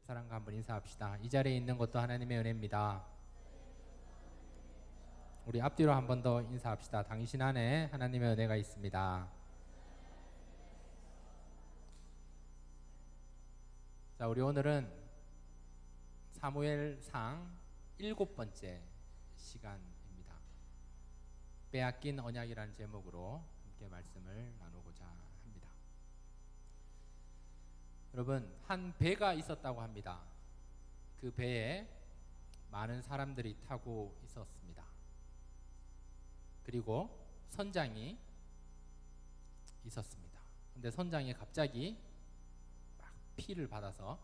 사람과 한번 인사합시다. 이 자리에 있는 것도 하나님의 은혜입니다. 우리 앞뒤로 한 번 더 인사합시다. 당신 안에 하나님의 은혜가 있습니다. 자, 우리 오늘은 사무엘상 7번째 시간입니다. 빼앗긴 언약이라는 제목으로 함께 말씀을 나누고자 합니다. 여러분, 한 배가 있었다고 합니다. 그 배에 많은 사람들이 타고 있었습니다. 그리고 선장이 있었습니다. 근데 선장이 갑자기 막 피를 받아서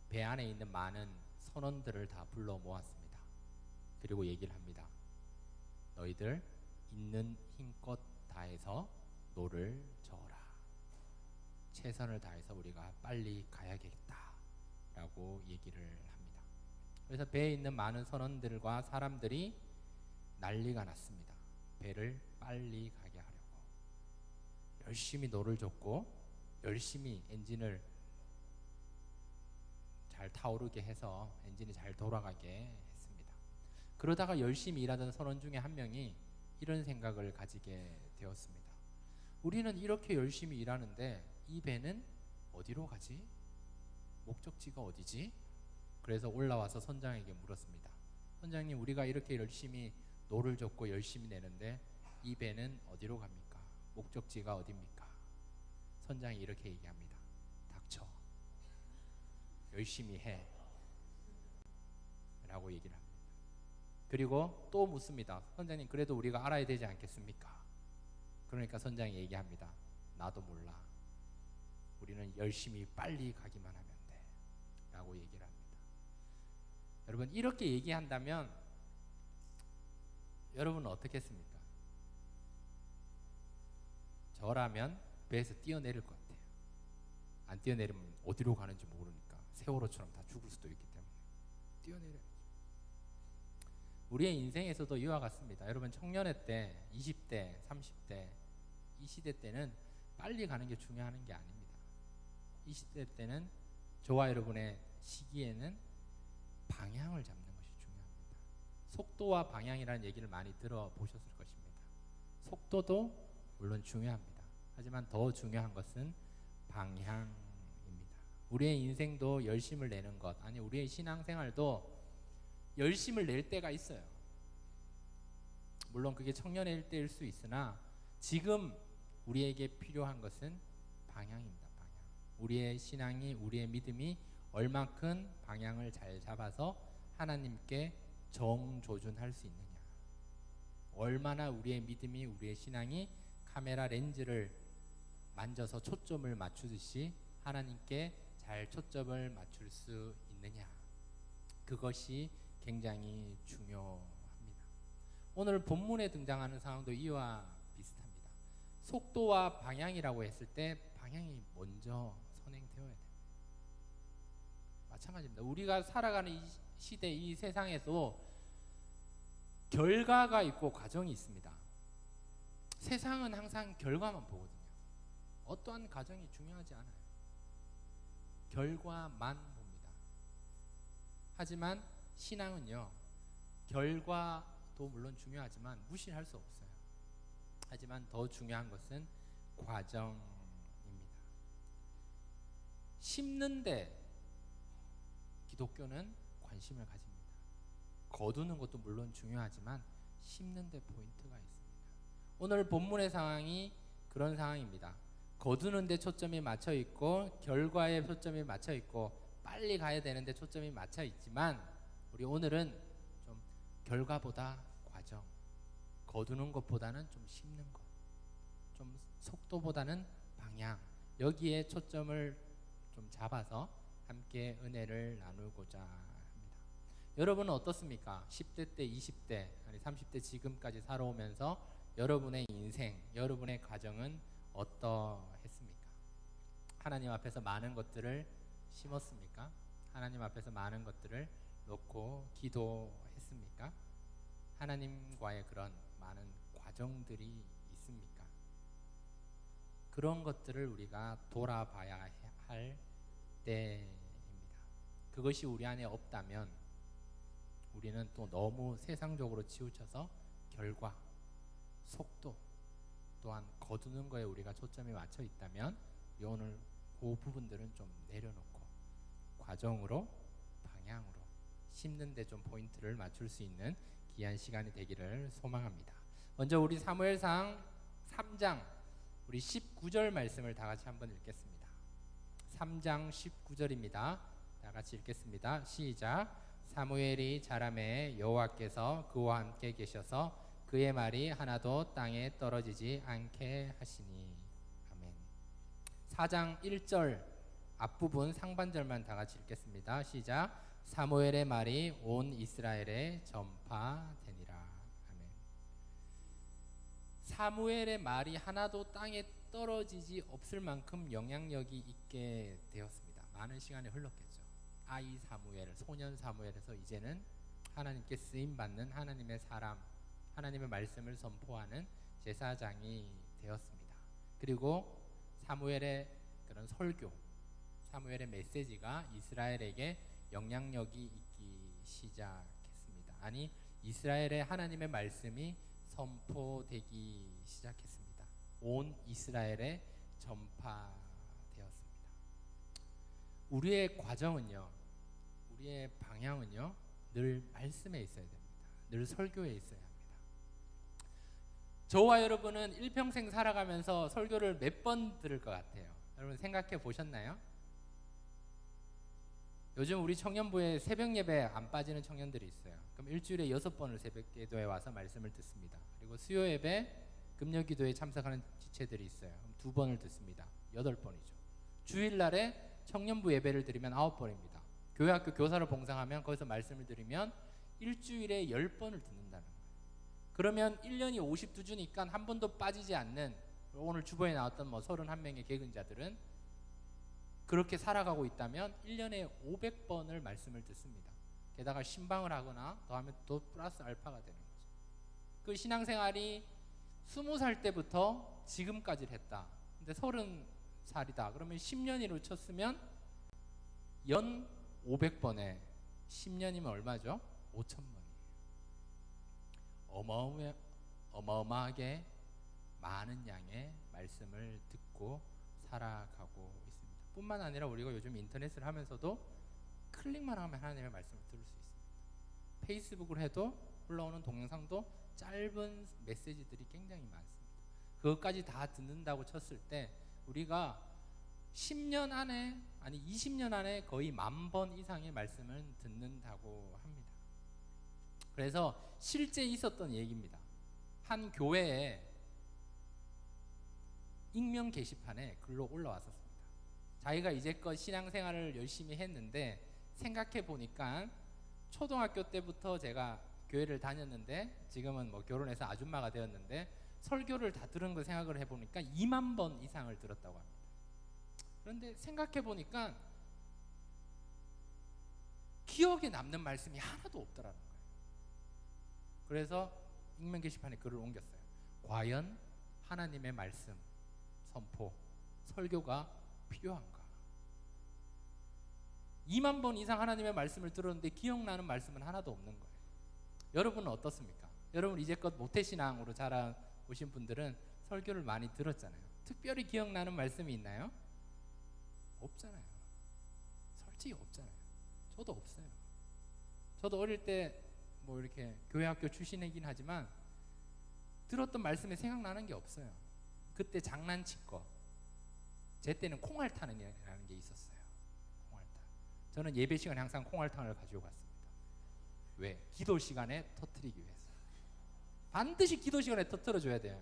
배 안에 있는 많은 선원들을 다 불러 모았습니다. 그리고 얘기를 합니다. 너희들 있는 힘껏 다해서 노를 저어라. 최선을 다해서 우리가 빨리 가야겠다 라고 얘기를 합니다. 그래서 배에 있는 많은 선원들과 사람들이 난리가 났습니다. 배를 빨리 가게 하려고 열심히 노를 젓고 열심히 엔진을 잘 타오르게 해서 엔진이 잘 돌아가게 했습니다. 그러다가 열심히 일하던 선원 중에 한 명이 이런 생각을 가지게 되었습니다. 우리는 이렇게 열심히 일하는데 이 배는 어디로 가지? 목적지가 어디지? 그래서 올라와서 선장에게 물었습니다. 선장님, 우리가 이렇게 열심히 노를 젓고 열심히 내는데 이 배는 어디로 갑니까? 목적지가 어디입니까? 선장이 이렇게 얘기합니다. 닥쳐. 열심히 해. 라고 얘기를 합니다. 그리고 또 묻습니다. 선장님, 그래도 우리가 알아야 되지 않겠습니까? 그러니까 선장이 얘기합니다. 나도 몰라. 우리는 열심히 빨리 가기만 하면 돼. 라고 얘기를 합니다. 여러분, 이렇게 얘기한다면 여러분은 어떻게 했습니까? 저라면 배에서 뛰어내릴 것 같아요. 안 뛰어내리면 어디로 가는지 모르니까 세월호처럼 다 죽을 수도 있기 때문에 뛰어내려야죠. 우리의 인생에서도 이와 같습니다. 여러분, 청년의 때, 20대, 30대 이 시대 때는 빨리 가는 게 중요한 게 아닙니다. 이 시대 때는 저와 여러분의 시기에는 방향을 잡는 것이 중요합니다. 속도와 방향이라는 얘기를 많이 들어보셨을 것입니다. 속도도 물론 중요합니다. 하지만 더 중요한 것은 방향입니다. 우리의 인생도 열심을 내는 것, 아니 우리의 신앙생활도 열심을 낼 때가 있어요. 물론 그게 청년의 때일 수 있으나 지금 우리에게 필요한 것은 방향입니다. 방향. 우리의 신앙이, 우리의 믿음이 얼만큼 방향을 잘 잡아서 하나님께 정조준할 수 있느냐, 얼마나 우리의 믿음이, 우리의 신앙이 카메라 렌즈를 만져서 초점을 맞추듯이 하나님께 잘 초점을 맞출 수 있느냐, 그것이 굉장히 중요합니다. 오늘 본문에 등장하는 상황도 이와 비슷합니다. 속도와 방향이라고 했을 때 방향이 먼저 선행되어야 됩니다. 마찬가지입니다. 우리가 살아가는 이 시대, 이 세상에서 결과가 있고 과정이 있습니다. 세상은 항상 결과만 보거든요. 어떠한 과정이 중요하지 않아요. 결과만 봅니다. 하지만 신앙은요, 결과도 물론 중요하지만 무시할 수 없어요. 하지만 더 중요한 것은 과정입니다. 심는데 기독교는 관심을 가집니다. 거두는 것도 물론 중요하지만 심는 데 포인트가 있습니다. 오늘 본문의 상황이 그런 상황입니다. 거두는 데 초점이 맞춰 있고 결과에 초점이 맞춰 있고 빨리 가야 되는데 초점이 맞춰 있지만 우리 오늘은 좀 결과보다 과정, 거두는 것보다는 좀 심는 것, 좀 속도보다는 방향, 여기에 초점을 좀 잡아서 함께 은혜를 나누고자 합니다. 여러분은 어떻습니까? 10대 때, 20대, 아니 30대 지금까지 살아오면서 여러분의 인생, 여러분의 가정은 어떠했습니까? 하나님 앞에서 많은 것들을 심었습니까? 하나님 앞에서 많은 것들을 놓고 기도했습니까? 하나님과의 그런 많은 과정들이 있습니까? 그런 것들을 우리가 돌아봐야 할 때입니다. 그것이 우리 안에 없다면 우리는 또 너무 세상적으로 치우쳐서 결과, 속도, 또한 거두는 거에 우리가 초점이 맞춰 있다면 오늘 그 부분들은 좀 내려놓고 과정으로, 방향으로 심는 데 좀 포인트를 맞출 수 있는 귀한 시간이 되기를 소망합니다. 먼저 우리 사무엘상 3장 우리 19절 말씀을 다 같이 한번 읽겠습니다. 3장 19절입니다. 다 같이 읽겠습니다. 시작. 사무엘이 자라매 여호와께서 그와 함께 계셔서 그의 말이 하나도 땅에 떨어지지 않게 하시니. 아멘. 4장 1절 앞부분 상반절만 다 같이 읽겠습니다. 시작. 사무엘의 말이 온 이스라엘에 전파되니라. 아멘. 사무엘의 말이 하나도 땅에 떨어지지 없을 만큼 영향력이 있게 되었습니다. 많은 시간이 흘렀겠죠. 아이 사무엘, 소년 사무엘에서 이제는 하나님께 쓰임 받는 하나님의 사람, 하나님의 말씀을 선포하는 제사장이 되었습니다. 그리고 사무엘의 그런 설교, 사무엘의 메시지가 이스라엘에게 영향력이 있기 시작했습니다. 아니, 이스라엘의 하나님의 말씀이 선포되기 시작했습니다. 온 이스라엘에 전파되었습니다. 우리의 과정은요, 우리의 방향은요, 늘 말씀에 있어야 됩니다. 늘 설교에 있어야 합니다. 저와 여러분은 일평생 살아가면서 설교를 몇 번 들을 것 같아요? 여러분 생각해 보셨나요? 요즘 우리 청년부에 새벽 예배 안 빠지는 청년들이 있어요. 그럼 일주일에 6번을 새벽 기도에 와서 말씀을 듣습니다. 그리고 수요 예배, 금요 기도에 참석하는 지체들이 있어요. 그럼 2번을 듣습니다. 8번이죠. 주일날에 청년부 예배를 드리면 9번입니다. 교회학교 교사를 봉사하면 거기서 말씀을 드리면 일주일에 10번을 듣는다는 거예요. 그러면 1년이 52주니까 한 번도 빠지지 않는, 오늘 주보에 나왔던 31명의 개근자들은 그렇게 살아가고 있다면 1년에 500번을 말씀을 듣습니다. 게다가 신방을 하거나 더하면 또 플러스 알파가 되는 거죠. 그 신앙생활이 20살 때부터 지금까지 했다. 근데 30살이다. 그러면 10년으로 쳤으면 연 500번에 10년이면 얼마죠? 5,000번이에요. 어마어마하게 많은 양의 말씀을 듣고 살아가고 있습니다. 뿐만 아니라 우리가 요즘 인터넷을 하면서도 클릭만 하면 하나님의 말씀을 들을 수 있습니다. 페이스북을 해도 올라오는 동영상도 짧은 메시지들이 굉장히 많습니다. 그것까지 다 듣는다고 쳤을 때 우리가 10년 안에, 아니 20년 안에 거의 10,000번 이상의 말씀을 듣는다고 합니다. 그래서 실제 있었던 얘기입니다. 한 교회에 익명 게시판에 글로 올라왔었습니다. 자기가 이제껏 신앙생활을 열심히 했는데 생각해 보니까 초등학교 때부터 제가 교회를 다녔는데 지금은 뭐 결혼해서 아줌마가 되었는데 설교를 다 들은 걸 생각을 해보니까 2만 번 이상을 들었다고 합니다. 그런데 생각해 보니까 기억에 남는 말씀이 하나도 없더라는 거예요. 그래서 익명 게시판에 글을 옮겼어요. 과연 하나님의 말씀, 선포, 설교가 필요한가? 2만 번 이상 하나님의 말씀을 들었는데 기억나는 말씀은 하나도 없는 거예요. 여러분은 어떻습니까? 여러분 이제껏 모태신앙으로 자라오신 분들은 설교를 많이 들었잖아요. 특별히 기억나는 말씀이 있나요? 없잖아요. 솔직히 없잖아요. 저도 없어요. 저도 어릴 때 뭐 이렇게 교회학교 출신이긴 하지만 들었던 말씀에 생각나는 게 없어요. 그때 장난칠 거, 제 때는 콩알탕이라는 게 있었어요. 콩알탕. 저는 예배 시간에 항상 콩알탕을 가지고 갔습니다. 왜? 기도 시간에 터뜨리기 위해서. 반드시 기도 시간에 터뜨려줘야 돼요.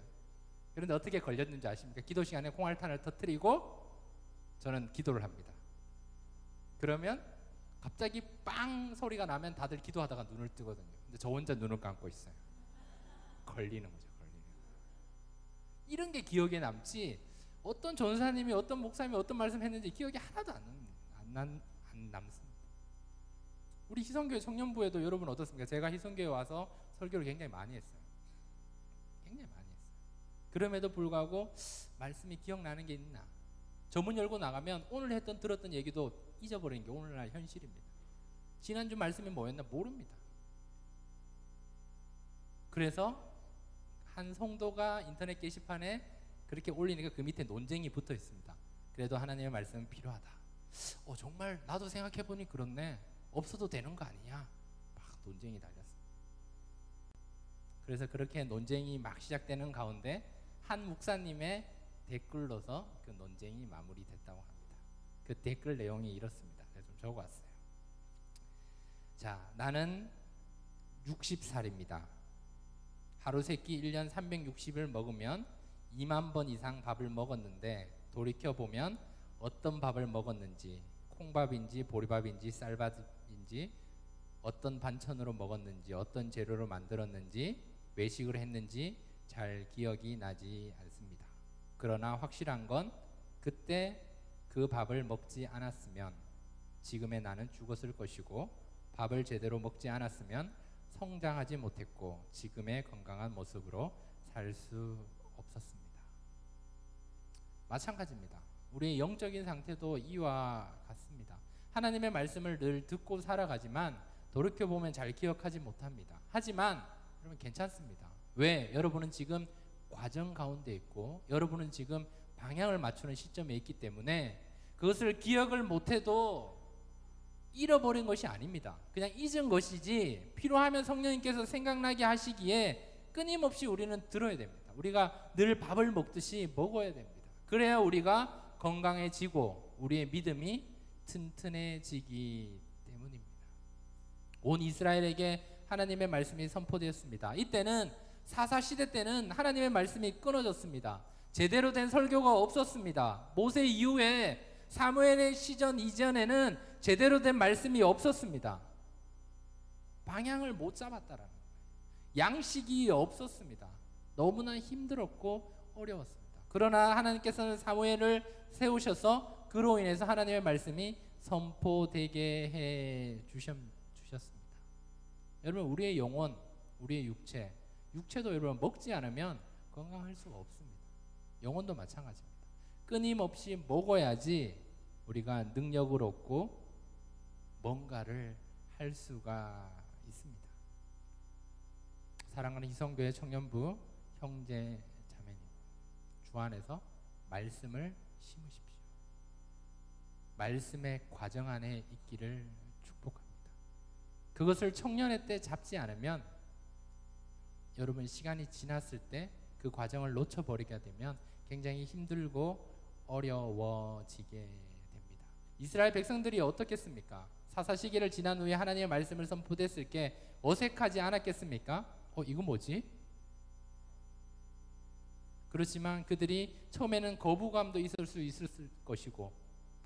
그런데 어떻게 걸렸는지 아십니까? 기도 시간에 콩알탕을 터뜨리고 저는 기도를 합니다. 그러면 갑자기 빵 소리가 나면 다들 기도하다가 눈을 뜨거든요. 근데 저 혼자 눈을 감고 있어요. 걸리는 거죠. 이런 게 기억에 남지, 어떤 전사님이 어떤 목사님이 어떤 말씀 했는지 기억이 하나도 안 남습니다. 우리 희성교회 청년부에도 여러분 어떻습니까? 제가 희성교회 와서 설교를 굉장히 많이 했어요. 굉장히 많이 했어요. 그럼에도 불구하고 말씀이 기억나는 게 있나? 저문 열고 나가면 오늘 들었던 얘기도 잊어버리는 게 오늘날 현실입니다. 지난주 말씀이 뭐였나 모릅니다. 그래서 한 성도가 인터넷 게시판에 그렇게 올리니까 그 밑에 논쟁이 붙어 있습니다. 그래도 하나님의 말씀은 필요하다. 정말 나도 생각해보니 그렇네. 없어도 되는 거 아니냐. 막 논쟁이 달렸습니다. 그래서 그렇게 논쟁이 막 시작되는 가운데 한 목사님의 댓글로서 그 논쟁이 마무리됐다고 합니다. 그 댓글 내용이 이렇습니다. 제가 좀 적어왔어요. 자, 나는 60살입니다. 하루 세끼 1년 360을 먹으면 2만 번 이상 밥을 먹었는데 돌이켜보면 어떤 밥을 먹었는지, 콩밥인지 보리밥인지 쌀밥인지, 어떤 반찬으로 먹었는지, 어떤 재료로 만들었는지, 외식을 했는지 잘 기억이 나지 않습니다. 그러나 확실한 건 그때 그 밥을 먹지 않았으면 지금의 나는 죽었을 것이고, 밥을 제대로 먹지 않았으면 성장하지 못했고 지금의 건강한 모습으로 살 수 없었습니다. 마찬가지입니다. 우리의 영적인 상태도 이와 같습니다. 하나님의 말씀을 늘 듣고 살아가지만 돌이켜보면 잘 기억하지 못합니다. 하지만 여러분 괜찮습니다. 왜? 여러분은 지금 과정 가운데 있고 여러분은 지금 방향을 맞추는 시점에 있기 때문에 그것을 기억을 못해도 잃어버린 것이 아닙니다. 그냥 잊은 것이지 필요하면 성령님께서 생각나게 하시기에 끊임없이 우리는 들어야 됩니다. 우리가 늘 밥을 먹듯이 먹어야 됩니다. 그래야 우리가 건강해지고 우리의 믿음이 튼튼해지기 때문입니다. 온 이스라엘에게 하나님의 말씀이 선포되었습니다. 이때는 사사시대 때는 하나님의 말씀이 끊어졌습니다. 제대로 된 설교가 없었습니다. 모세 이후에 사무엘의 시전 이전에는 제대로 된 말씀이 없었습니다. 방향을 못 잡았다라는 거예요. 양식이 없었습니다. 너무나 힘들었고 어려웠습니다. 그러나 하나님께서는 사무엘을 세우셔서 그로 인해서 하나님의 말씀이 선포되게 해 주셨습니다. 여러분 우리의 영혼, 우리의 육체도 여러분 먹지 않으면 건강할 수가 없습니다. 영혼도 마찬가지입니다. 끊임없이 먹어야지 우리가 능력을 얻고 뭔가를 할 수가 있습니다. 사랑하는 희성교회 청년부 형제 자매님, 주 안에서 말씀을 심으십시오. 말씀의 과정 안에 있기를 축복합니다. 그것을 청년의 때 잡지 않으면 여러분 시간이 지났을 때 그 과정을 놓쳐버리게 되면 굉장히 힘들고 어려워지게 됩니다. 이스라엘 백성들이 어떻겠습니까? 사사 시기를 지난 후에 하나님의 말씀을 선포됐을 때 어색하지 않았겠습니까? 이거 뭐지? 그렇지만 그들이 처음에는 거부감도 있을 수 있을 것이고,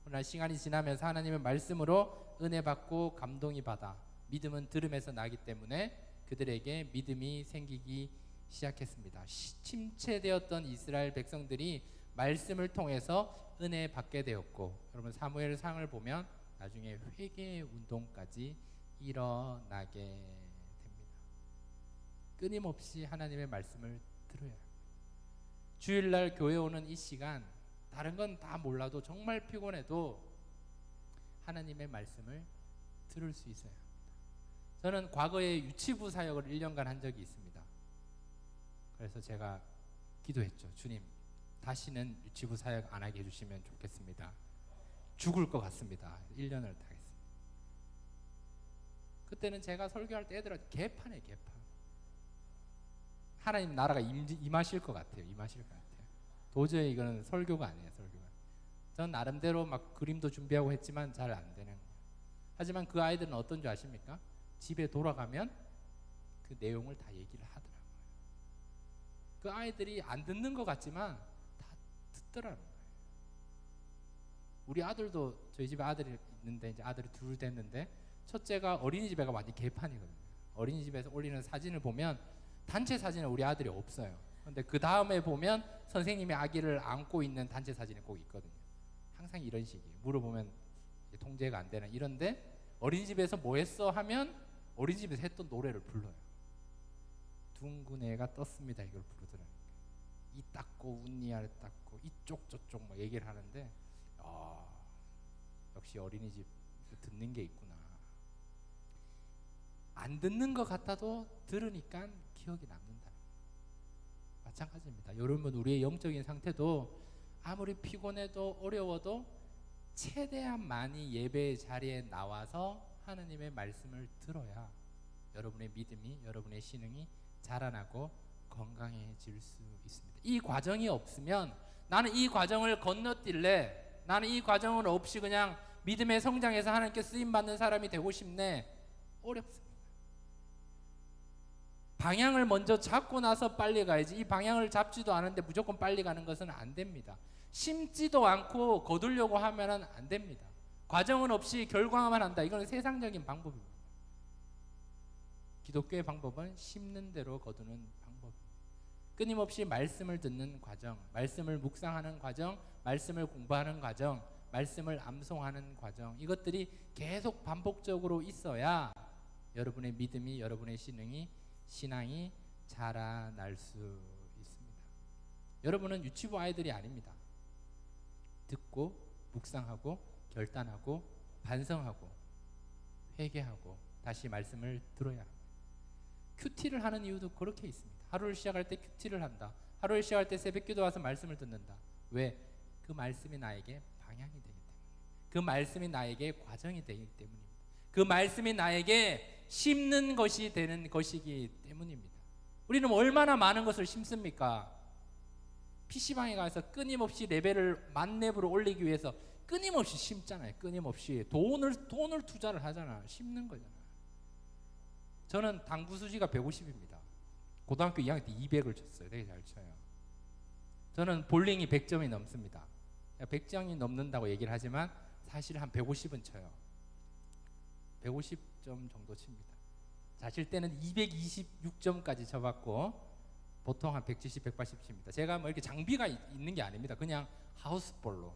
그러나 시간이 지나면서 하나님의 말씀으로 은혜 받고 감동이 받아 믿음은 들음에서 나기 때문에 그들에게 믿음이 생기기 시작했습니다. 침체되었던 이스라엘 백성들이 말씀을 통해서 은혜 받게 되었고, 여러분 사무엘상을 보면 나중에 회개 운동까지 일어나게 됩니다. 끊임없이 하나님의 말씀을 들어야 합니다. 주일날 교회 오는 이 시간 다른 건 다 몰라도 정말 피곤해도 하나님의 말씀을 들을 수 있어야 합니다. 저는 과거에 유치부 사역을 1년간 한 적이 있습니다. 그래서 제가 기도했죠. 주님, 다시는 유치부 사역 안 하게 해주시면 좋겠습니다. 죽을 것 같습니다. 1년을 다 했습니다. 그때는 제가 설교할 때 애들한테 개판이에요. 개판. 하나님 나라가 임하실 것 같아요. 임하실 것 같아요. 도저히 이거는 설교가 아니에요. 설교가. 전 나름대로 막 그림도 준비하고 했지만 잘 안 되는 거예요. 하지만 그 아이들은 어떤 줄 아십니까? 집에 돌아가면 그 내용을 다 얘기를 하더라고요. 그 아이들이 안 듣는 것 같지만 다 듣더라는 거예요. 우리 아들도, 저희 집에 아들이 있는데 이제 아들이 둘 됐는데 첫째가 어린이집에가 완전 개판이거든요. 어린이집에서 올리는 사진을 보면 단체 사진은 우리 아들이 없어요. 그런데 그 다음에 보면 선생님이 아기를 안고 있는 단체 사진이 꼭 있거든요. 항상 이런 식이에요. 물어보면 통제가 안 되는. 이런데 어린이집에서 뭐 했어 하면 어린이집에서 했던 노래를 불러요. 둥근 애가 떴습니다. 이걸 부르더라고요. 이 닦고 운니아를 닦고 이쪽 저쪽 뭐 얘기를 하는데 역시 어린이집 듣는 게 있구나. 안 듣는 것 같아도 들으니까 기억이 남는다. 마찬가지입니다. 여러분, 우리의 영적인 상태도 아무리 피곤해도 어려워도 최대한 많이 예배의 자리에 나와서 하느님의 말씀을 들어야 여러분의 믿음이, 여러분의 신앙이 자라나고 건강해질 수 있습니다. 이 과정이 없으면 나는 이 과정을 건너뛸래, 나는 이 과정을 없이 그냥 믿음의 성장에서 하나님께 쓰임받는 사람이 되고 싶네, 어렵습니다. 방향을 먼저 잡고 나서 빨리 가야지, 이 방향을 잡지도 않은데 무조건 빨리 가는 것은 안 됩니다. 심지도 않고 거두려고 하면 안 됩니다. 과정은 없이 결과만 한다, 이건 세상적인 방법입니다. 기독교의 방법은 심는 대로 거두는 방법입니다. 끊임없이 말씀을 듣는 과정, 말씀을 묵상하는 과정, 말씀을 공부하는 과정, 말씀을 암송하는 과정, 이것들이 계속 반복적으로 있어야 여러분의 믿음이, 여러분의 신앙이 자라날 수 있습니다. 여러분은 유치부 아이들이 아닙니다. 듣고 묵상하고 결단하고 반성하고 회개하고 다시 말씀을 들어야 합니다. 큐티를 하는 이유도 그렇게 있습니다. 하루를 시작할 때 큐티를 한다. 하루를 시작할 때 새벽기도 와서 말씀을 듣는다. 왜? 그 말씀이 나에게 방향이 되기 때문에, 그 말씀이 나에게 과정이 되기 때문입니다. 그 말씀이 나에게 심는 것이 되는 것이기 때문입니다. 우리는 얼마나 많은 것을 심습니까? PC방에 가서 끊임없이 레벨을 만렙으로 올리기 위해서 끊임없이 심잖아요. 끊임없이 돈을 투자를 하잖아. 심는 거잖아. 저는 당구 수지가 150입니다. 고등학교 2학년 때 200을 쳤어요. 되게 잘 쳐요. 저는 볼링이 100점이 넘습니다. 100점이 넘는다고 얘기를 하지만 사실 한 150은 쳐요. 150점 정도 칩니다. 자실 때는 226점까지 쳐봤고 보통 한 170, 180 칩니다. 제가 뭐 이렇게 장비가 있는 게 아닙니다. 그냥 하우스볼로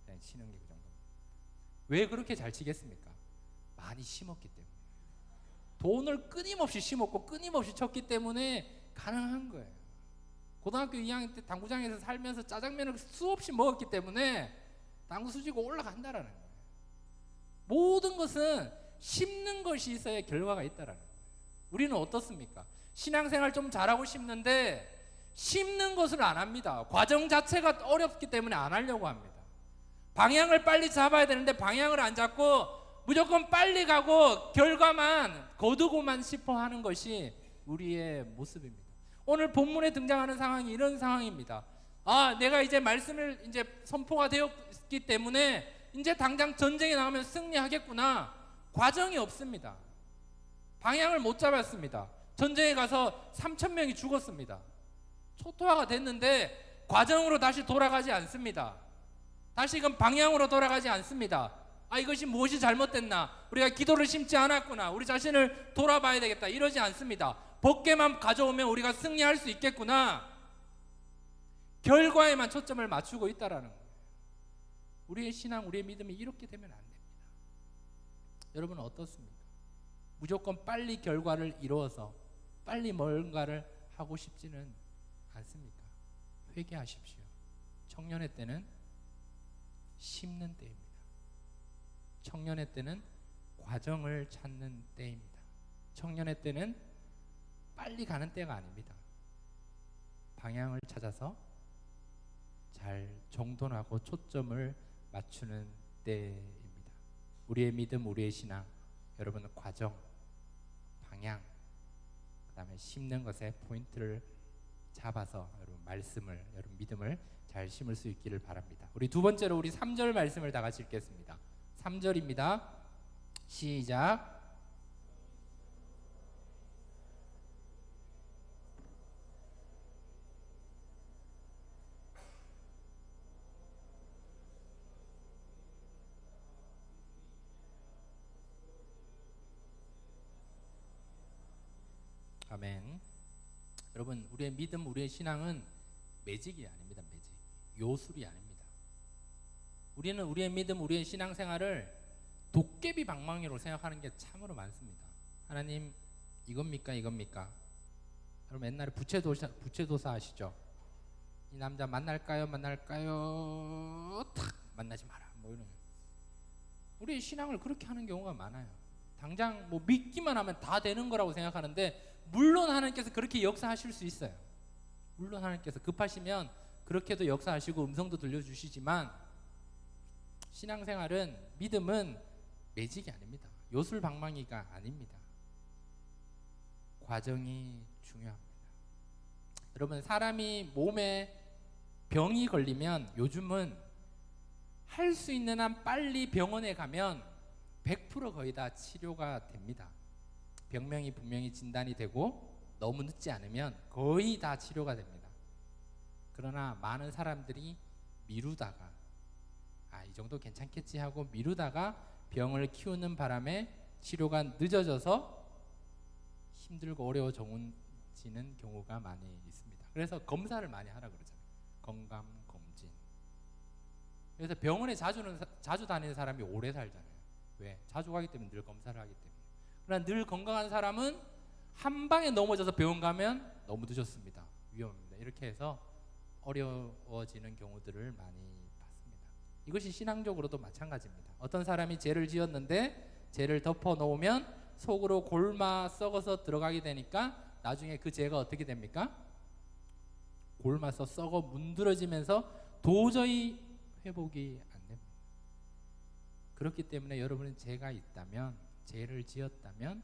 그냥 치는 게 그 정도. 왜 그렇게 잘 치겠습니까? 많이 심었기 때문에. 돈을 끊임없이 심었고 끊임없이 쳤기 때문에 가능한 거예요. 고등학교 2학년 때 당구장에서 살면서 짜장면을 수없이 먹었기 때문에 당구 수지가 올라간다라는 거예요. 모든 것은 심는 것이 있어야 결과가 있다라는 거예요. 우리는 어떻습니까? 신앙생활 좀 잘하고 싶는데 심는 것을 안 합니다. 과정 자체가 어렵기 때문에 안 하려고 합니다. 방향을 빨리 잡아야 되는데 방향을 안 잡고 무조건 빨리 가고 결과만 거두고만 싶어 하는 것이 우리의 모습입니다. 오늘 본문에 등장하는 상황이 이런 상황입니다. 내가 이제 말씀을 이제 선포가 되었기 때문에 이제 당장 전쟁에 나가면 승리하겠구나. 과정이 없습니다. 방향을 못 잡았습니다. 전쟁에 가서 3,000명이 죽었습니다. 초토화가 됐는데 과정으로 다시 돌아가지 않습니다. 다시금 방향으로 돌아가지 않습니다. 이것이 무엇이 잘못됐나? 우리가 기도를 심지 않았구나. 우리 자신을 돌아봐야 되겠다. 이러지 않습니다. 법궤만 가져오면 우리가 승리할 수 있겠구나. 결과에만 초점을 맞추고 있다라는 거예요. 우리의 신앙, 우리의 믿음이 이렇게 되면 안 됩니다. 여러분은 어떻습니까? 무조건 빨리 결과를 이루어서 빨리 뭔가를 하고 싶지는 않습니까? 회개하십시오. 청년의 때는 심는 때입니다. 청년의 때는 과정을 찾는 때입니다. 청년의 때는 빨리 가는 때가 아닙니다. 방향을 찾아서 잘 정돈하고 초점을 맞추는 때입니다. 우리의 믿음, 우리의 신앙, 여러분은 과정, 방향, 그 다음에 심는 것에 포인트를 잡아서 여러분 말씀을, 여러분 믿음을 잘 심을 수 있기를 바랍니다. 우리 두 번째로 우리 3절 말씀을 다 같이 읽겠습니다. 3절입니다. 시작. 아멘. 여러분, 우리의 믿음, 우리의 신앙은 매직이 아닙니다. 매직. 요술이 아닙니다. 우리는 우리의 믿음, 우리의 신앙생활을 도깨비 방망이로 생각하는 게 참으로 많습니다. 하나님, 이겁니까? 이겁니까? 여러분, 옛날에 부채도사 아시죠? 이 남자 만날까요? 만날까요? 탁! 만나지 마라. 뭐 이런. 우리의 신앙을 그렇게 하는 경우가 많아요. 당장 뭐 믿기만 하면 다 되는 거라고 생각하는데, 물론 하나님께서 그렇게 역사하실 수 있어요. 물론 하나님께서 급하시면 그렇게도 역사하시고 음성도 들려주시지만, 신앙생활은, 믿음은 매직이 아닙니다. 요술방망이가 아닙니다. 과정이 중요합니다. 여러분, 사람이 몸에 병이 걸리면 요즘은 할 수 있는 한 빨리 병원에 가면 100% 거의 다 치료가 됩니다. 병명이 분명히 진단이 되고 너무 늦지 않으면 거의 다 치료가 됩니다. 그러나 많은 사람들이 미루다가 이 정도 괜찮겠지 하고 미루다가 병을 키우는 바람에 치료가 늦어져서 힘들고 어려워지는 경우가 많이 있습니다. 그래서 검사를 많이 하라 그러잖아요. 건강검진. 그래서 병원에 자주 다니는 사람이 오래 살잖아요. 왜? 자주 가기 때문에, 늘 검사를 하기 때문에. 그러나 늘 건강한 사람은 한 방에 넘어져서 병원 가면 너무 늦었습니다. 위험합니다. 이렇게 해서 어려워지는 경우들을 많이 봤습니다. 이것이 신앙적으로도 마찬가지입니다. 어떤 사람이 죄를 지었는데 죄를 덮어 놓으면 속으로 골마 썩어서 들어가게 되니까 나중에 그 죄가 어떻게 됩니까? 골마서 썩어 문드러지면서 도저히 회복이 안 됩니다. 그렇기 때문에 여러분은 죄가 있다면, 죄를 지었다면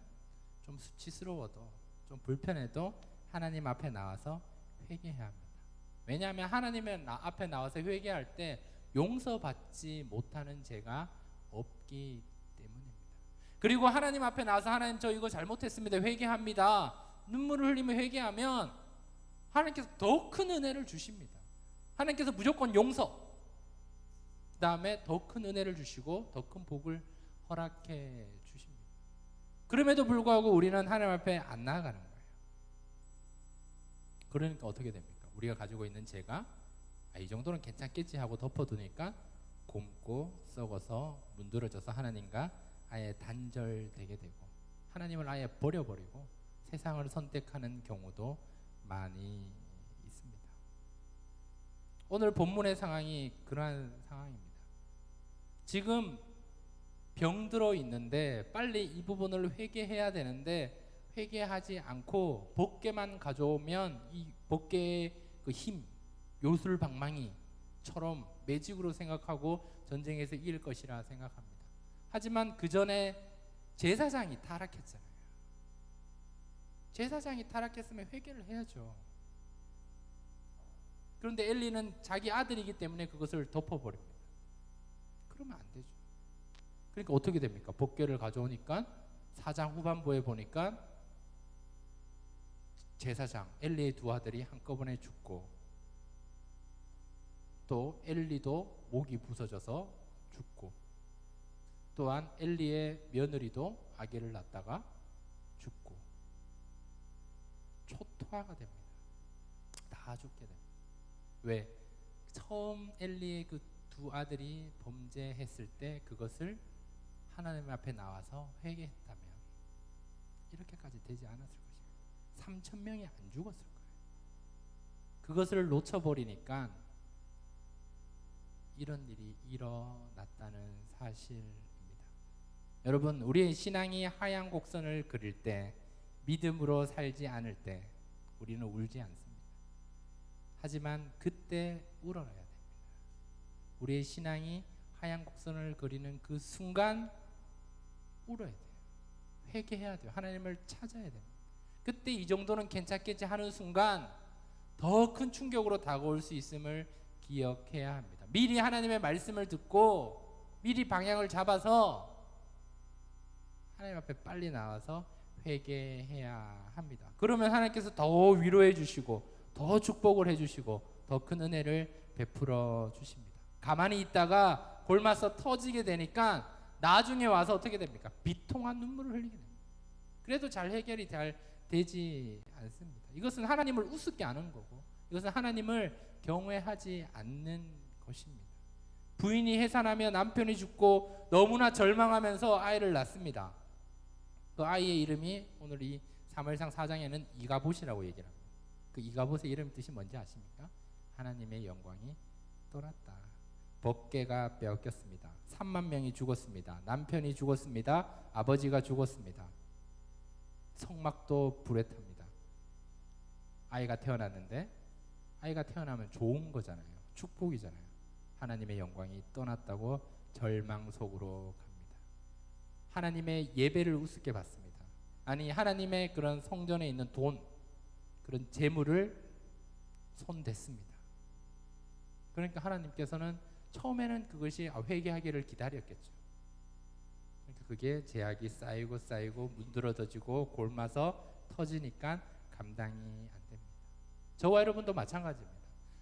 좀 수치스러워도, 좀 불편해도 하나님 앞에 나와서 회개해야 합니다. 왜냐하면 하나님 앞에 나와서 회개할 때 용서받지 못하는 죄가 없기 때문입니다. 그리고 하나님 앞에 나와서 하나님, 저 이거 잘못했습니다, 회개합니다, 눈물을 흘리며 회개하면 하나님께서 더 큰 은혜를 주십니다. 하나님께서 무조건 용서, 그 다음에 더 큰 은혜를 주시고 더 큰 복을 허락해 주십니다. 그럼에도 불구하고 우리는 하나님 앞에 안 나아가는 거예요. 그러니까 어떻게 됩니까? 우리가 가지고 있는 죄가 이 정도는 괜찮겠지 하고 덮어두니까 곪고 썩어서 문드러져서 하나님과 아예 단절되게 되고, 하나님을 아예 버려버리고 세상을 선택하는 경우도 많이 있습니다. 오늘 본문의 상황이 그러한 상황입니다. 지금 병들어 있는데 빨리 이 부분을 회개해야 되는데 회개하지 않고 법궤만 가져오면 이 법궤의 그 힘, 요술방망이처럼 매직으로 생각하고 전쟁에서 이길 것이라 생각합니다. 하지만 그 전에 제사장이 타락했잖아요. 제사장이 타락했으면 회개를 해야죠. 그런데 엘리는 자기 아들이기 때문에 그것을 덮어버립니다. 그러면 안 되죠. 그러니까 어떻게 됩니까? 법궤를 가져오니까 4장 후반부에 보니까 제사장 엘리의 두 아들이 한꺼번에 죽고, 또 엘리도 목이 부서져서 죽고, 또한 엘리의 며느리도 아기를 낳다가 죽고, 초토화가 됩니다. 다 죽게 됩니다. 왜? 처음 엘리의 그 두 아들이 범죄했을 때 그것을 하나님 앞에 나와서 회개했다면 이렇게까지 되지 않았을 것입니다. 3,000명이 안 죽었을 거예요. 그것을 놓쳐버리니까 이런 일이 일어났다는 사실입니다. 여러분, 우리의 신앙이 하얀 곡선을 그릴 때, 믿음으로 살지 않을 때 우리는 울지 않습니다. 하지만 그때 울어야 됩니다. 우리의 신앙이 하얀 곡선을 그리는 그 순간 울어야 돼요. 회개해야 돼요. 하나님을 찾아야 됩니다. 그때 이 정도는 괜찮겠지 하는 순간 더 큰 충격으로 다가올 수 있음을 기억해야 합니다. 미리 하나님의 말씀을 듣고 미리 방향을 잡아서 하나님 앞에 빨리 나와서 회개해야 합니다. 그러면 하나님께서 더 위로해 주시고 더 축복을 해 주시고 더 큰 은혜를 베풀어 주십니다. 가만히 있다가 골마서 터지게 되니까 나중에 와서 어떻게 됩니까? 비통한 눈물을 흘리게 됩니다. 그래도 잘 해결이 잘 되지 않습니다. 이것은 하나님을 우습게 아는 거고, 이것은 하나님을 경외하지 않는 것입니다. 부인이 해산하며 남편이 죽고 너무나 절망하면서 아이를 낳습니다. 그 아이의 이름이 오늘 이 사무엘상 4장에는 이가봇이라고 얘기를 합니다. 그 이가봇의 이름 뜻이 뭔지 아십니까? 하나님의 영광이 떠났다. 법궤가 빼앗겼습니다. 3만 명이 죽었습니다. 남편이 죽었습니다. 아버지가 죽었습니다. 성막도 불에 탑니다. 아이가 태어났는데 아이가 태어나면 좋은 거잖아요. 축복이잖아요. 하나님의 영광이 떠났다고 절망 속으로 갑니다. 하나님의 예배를 우습게 받습니다. 아니 하나님의 그런 성전에 있는 돈, 그런 재물을 손댔습니다. 그러니까 하나님께서는 처음에는 그것이 회개하기를 기다렸겠죠. 그러니까 그게 제약이 쌓이고 문드러져지고 골마서 터지니까 감당이 안 됩니다. 저와 여러분도 마찬가지입니다.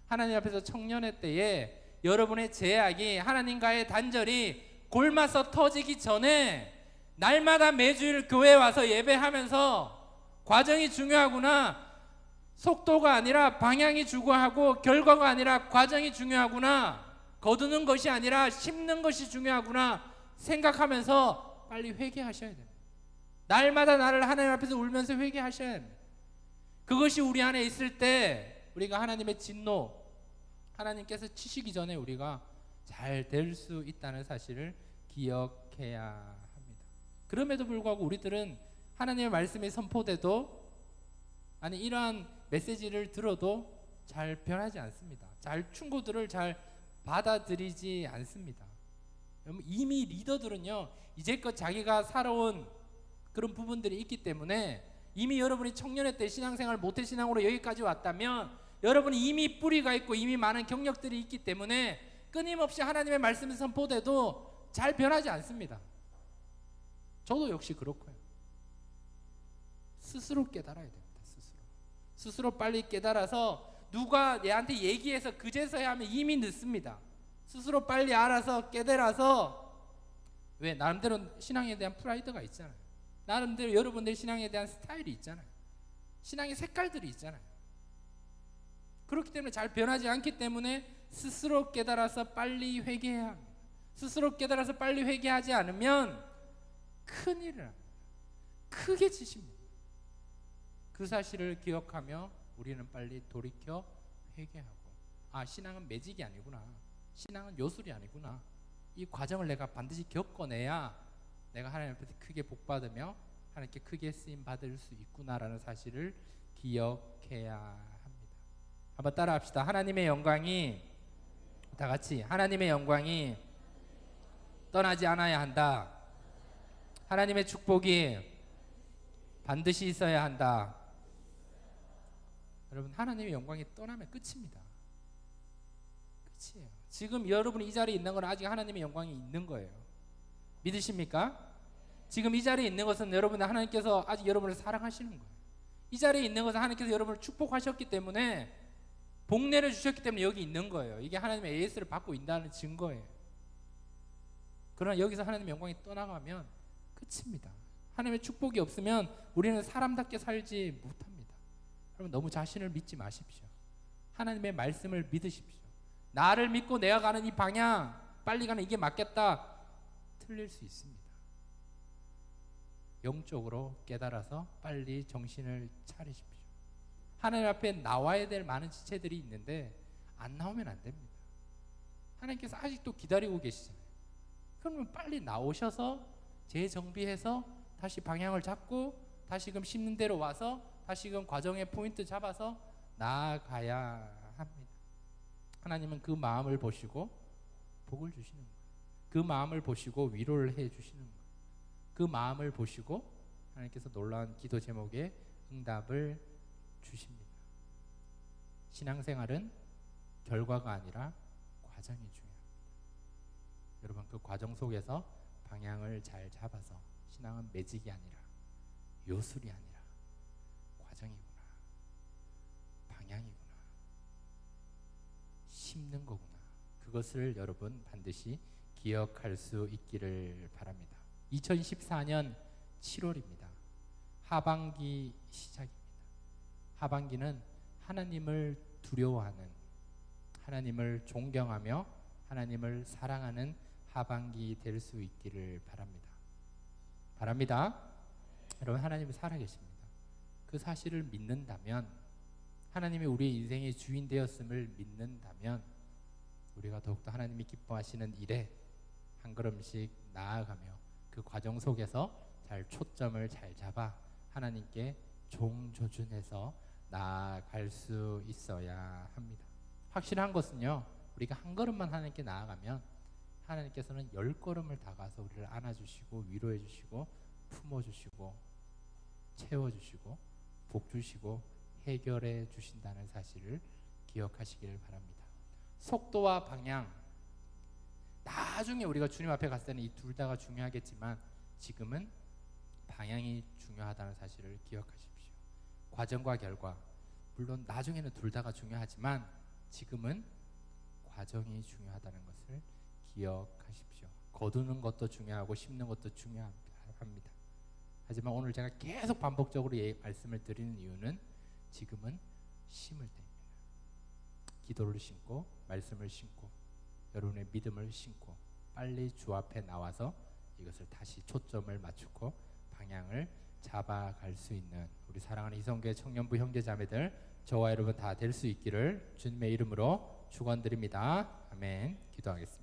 하나님 앞에서 청년의 때에 여러분의 제약이 하나님과의 단절이 골마서 터지기 전에 날마다 매주일 교회에 와서 예배하면서 과정이 중요하구나, 속도가 아니라 방향이 중요하고 결과가 아니라 과정이 중요하구나, 거두는 것이 아니라 심는 것이 중요하구나 생각하면서 빨리 회개하셔야 됩니다. 날마다 나를 하나님 앞에서 울면서 회개하셔야 됩니다. 그것이 우리 안에 있을 때 우리가 하나님의 진노, 하나님께서 치시기 전에 우리가 잘 될 수 있다는 사실을 기억해야 합니다. 그럼에도 불구하고 우리들은 하나님의 말씀이 선포돼도, 아니 이러한 메시지를 들어도 잘 변하지 않습니다. 충고들을 잘 받아들이지 않습니다. 이미 리더들은요, 이제껏 자기가 살아온 그런 부분들이 있기 때문에, 이미 여러분이 청년의 때 신앙생활 모태신앙으로 여기까지 왔다면 여러분이 이미 뿌리가 있고 이미 많은 경력들이 있기 때문에 끊임없이 하나님의 말씀이 선포돼도 잘 변하지 않습니다. 저도 역시 그렇고요. 스스로 깨달아야 됩니다. 스스로 빨리 깨달아서, 누가 얘한테 얘기해서 그제서야 하면 이미 늦습니다. 스스로 빨리 알아서 깨달아서, 왜? 나름대로 신앙에 대한 프라이드가 있잖아요. 나름대로 여러분들 신앙에 대한 스타일이 있잖아요. 신앙의 색깔들이 있잖아요. 그렇기 때문에 잘 변하지 않기 때문에 스스로 깨달아서 빨리 회개해야 합니다. 스스로 깨달아서 빨리 회개하지 않으면 큰일을 합니다. 크게 지십니다. 그 사실을 기억하며 우리는 빨리 돌이켜 회개하고, 신앙은 매직이 아니구나, 신앙은 요술이 아니구나, 이 과정을 내가 반드시 겪어내야 내가 하나님 앞에서 크게 복받으며 하나님께 크게 쓰임받을 수 있구나라는 사실을 기억해야 합니다. 한번 따라 합시다. 하나님의 영광이, 다 같이, 하나님의 영광이 떠나지 않아야 한다. 하나님의 축복이 반드시 있어야 한다. 여러분, 하나님의 영광이 떠나면 끝입니다. 끝이에요. 지금 여러분이 이 자리에 있는 건 아직 하나님의 영광이 있는 거예요. 믿으십니까? 지금 이 자리에 있는 것은 여러분, 하나님께서 아직 여러분을 사랑하시는 거예요. 이 자리에 있는 것은 하나님께서 여러분을 축복하셨기 때문에, 복내려 주셨기 때문에 여기 있는 거예요. 이게 하나님의 AS를 받고 있다는 증거예요. 그러나 여기서 하나님의 영광이 떠나가면 끝입니다. 하나님의 축복이 없으면 우리는 사람답게 살지 못합니다. 여러분, 너무 자신을 믿지 마십시오. 하나님의 말씀을 믿으십시오. 나를 믿고 내가 가는 이 방향, 빨리 가는 이게 맞겠다, 틀릴 수 있습니다. 영적으로 깨달아서 빨리 정신을 차리십시오. 하나님 앞에 나와야 될 많은 지체들이 있는데 안 나오면 안 됩니다. 하나님께서 아직도 기다리고 계시잖아요. 그러면 빨리 나오셔서 재정비해서 다시 방향을 잡고 다시금 심는 대로 와서 다시금 과정의 포인트 잡아서 나아가야 합니다. 하나님은 그 마음을 보시고 복을 주시는 거예요. 그 마음을 보시고 위로를 해 주시는 거예요. 그 마음을 보시고 하나님께서 놀라운 기도 제목에 응답을 주십니다. 신앙생활은 결과가 아니라 과정이 중요합니다. 여러분, 그 과정 속에서 방향을 잘 잡아서, 신앙은 매직이 아니라 요술이 아니라 과정이구나, 방향이구나, 심는 거구나, 그것을 여러분 반드시 기억할 수 있기를 바랍니다. 2014년 7월입니다. 하반기 시작입니다. 하반기는 하나님을 두려워하는, 하나님을 존경하며 하나님을 사랑하는 하반기 될 수 있기를 바랍니다. 여러분, 하나님은 살아계십니다. 그 사실을 믿는다면, 하나님이 우리의 인생의 주인 되었음을 믿는다면 우리가 더욱더 하나님이 기뻐하시는 일에 한 걸음씩 나아가며 그 과정 속에서 잘 초점을 잘 잡아 하나님께 종조준해서 나아갈 수 있어야 합니다. 확실한 것은요, 우리가 한 걸음만 하나님께 나아가면 하나님께서는 10걸음을 다가서 우리를 안아주시고 위로해주시고 품어주시고 채워주시고 복주시고 해결해 주신다는 사실을 기억하시길 바랍니다. 속도와 방향, 나중에 우리가 주님 앞에 갔을 때는 이 둘 다가 중요하겠지만 지금은 방향이 중요하다는 사실을 기억하십시오. 과정과 결과, 물론 나중에는 둘 다가 중요하지만 지금은 과정이 중요하다는 것을 기억하십시오. 거두는 것도 중요하고 심는 것도 중요합니다. 하지만 오늘 제가 계속 반복적으로 말씀을 드리는 이유는 지금은 심을 때입니다. 기도를 심고 말씀을 심고 여러분의 믿음을 심고 빨리 주 앞에 나와서 이것을 다시 초점을 맞추고 방향을 잡아갈 수 있는 우리 사랑하는 희성교회 청년부 형제자매들, 저와 여러분 다 될 수 있기를 주님의 이름으로 축원드립니다. 아멘. 기도하겠습니다.